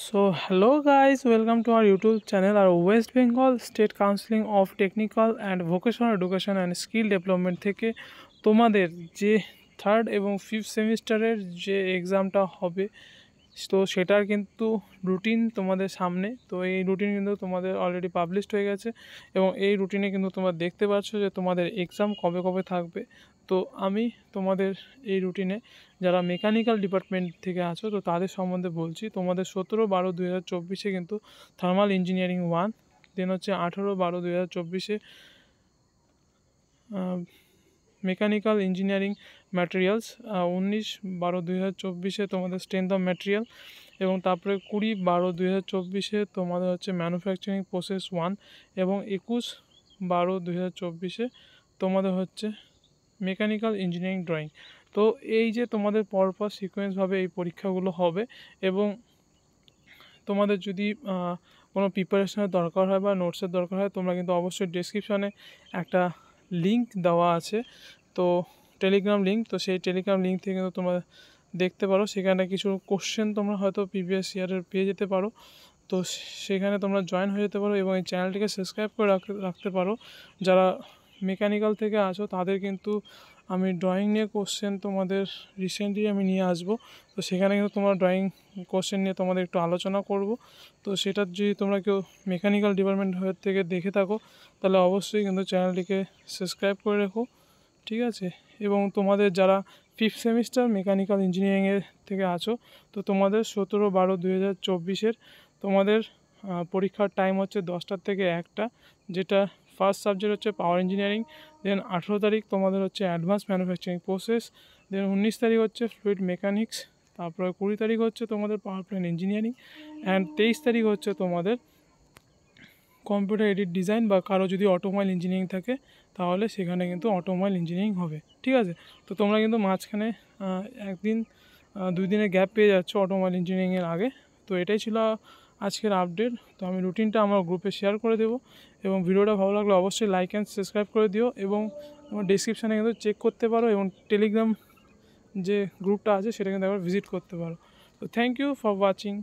So hello guys, welcome to our YouTube channel. Our West Bengal State Council of Technical and Vocational Education and Skill Development থেকে তোমাদের যে third এবং fifth সেমিস্টারের যে এক্সামটা হবে তো সেটার কিন্তু রুটিন তোমাদের সামনে। তো এই রুটিন কিন্তু তোমাদের অলরেডি পাবলিশড হয়ে গেছে এবং এই রুটিনে কিন্তু তোমরা দেখতে পাচ্ছ যে তোমাদের এক্সাম কবে কবে থাকবে। তো আমি তোমাদের এই রুটিনে যারা মেকানিক্যাল ডিপার্টমেন্ট থেকে আছো তো তাদের সম্বন্ধে বলছি। তোমাদের 17/12/2024 কিন্তু থার্মাল ইঞ্জিনিয়ারিং 1, দেন হচ্ছে 18/12/2024 মেকানিক্যাল ইঞ্জিনিয়ারিং ম্যাটেরিয়ালস, 19/12/2024 তোমাদের স্ট্রেংথ অফ ম্যাটেরিয়াল, এবং তারপরে 20/12/2024 তোমাদের হচ্ছে ম্যানুফ্যাকচারিং প্রসেস 1, এবং 21/12/2024 তোমাদের হচ্ছে মেকানিক্যাল ইঞ্জিনিয়ারিং ড্রয়িং। তো এই যে তোমাদের পরপর সিকোয়েন্সভাবে এই পরীক্ষাগুলো হবে, এবং তোমাদের যদি কোনো প্রিপারেশনের দরকার হয় বা নোটসের দরকার হয় তোমরা কিন্তু অবশ্যই ডেসক্রিপশনে একটা লিঙ্ক দেওয়া আছে, তো টেলিগ্রাম লিঙ্ক, তো সেই টেলিগ্রাম লিঙ্ক থেকে কিন্তু তোমরা দেখতে পারো। সেখানে কিছু কোশ্চেন তোমরা হয়তো প্রিভিয়াস ইয়ারের পেয়ে যেতে পারো, তো সেখানে তোমরা জয়েন হয়ে যেতে পারো এবং এই চ্যানেলটিকে সাবস্ক্রাইব করে রাখতে পারো। যারা মেকানিক্যাল থেকে আছো তাদের কিন্তু আমি ড্রয়িং নিয়ে কোশ্চেন তোমাদের রিসেন্টলি আমি নিয়ে আসবো, তো সেখানে কিন্তু তোমরা ড্রয়িং কোশ্চেন নিয়ে তোমাদের একটু আলোচনা করব। তো সেটার যদি তোমরা কেউ মেকানিক্যাল ডিপার্টমেন্ট থেকে দেখে থাকো তাহলে অবশ্যই কিন্তু চ্যানেলটিকে সাবস্ক্রাইব করে রেখো, ঠিক আছে। এবং তোমাদের যারা ফিফথ সেমিস্টার মেকানিক্যাল ইঞ্জিনিয়ারিংয়ের থেকে আছো তো তোমাদের 17/12/2024 তোমাদের পরীক্ষার টাইম হচ্ছে 10টার থেকে 1টা, যেটা ফার্স্ট সাবজেক্ট হচ্ছে পাওয়ার ইঞ্জিনিয়ারিং, দেন 18 তারিখ তোমাদের হচ্ছে অ্যাডভান্স ম্যানুফ্যাকচারিং প্রসেস, দেন 19 তারিখ হচ্ছে ফ্লুইড মেকানিক্স, তারপরে 20 তারিখ হচ্ছে তোমাদের পাওয়ার প্ল্যান্ট ইঞ্জিনিয়ারিং, অ্যান্ড 23 তারিখ হচ্ছে তোমাদের কম্পিউটার এডিট ডিজাইন, বা কারো যদি অটোমোবাইল ইঞ্জিনিয়ারিং থাকে তাহলে সেখানে কিন্তু অটোমোবাইল ইঞ্জিনিয়ারিং হবে, ঠিক আছে। তো তোমরা কিন্তু মাঝখানে একদিন 2 দিনের গ্যাপ পেয়ে যাচ্ছ অটোমোবাইল ইঞ্জিনিয়ারিংয়ের আগে। তো এটাই ছিল আজকের আপডেট। তো আমি রুটিনটা আমার গ্রুপে শেয়ার করে দেবো, এবং ভিডিওটা ভালো লাগলে অবশ্যই লাইক অ্যান্ড সাবস্ক্রাইব করে দিও, এবং আমার ডিসক্রিপশানে কিন্তু চেক করতে পারো, এবং টেলিগ্রাম যে গ্রুপটা আছে সেটা কিন্তু একবার ভিজিট করতে পারো। তো থ্যাংক ইউ ফর ওয়াচিং।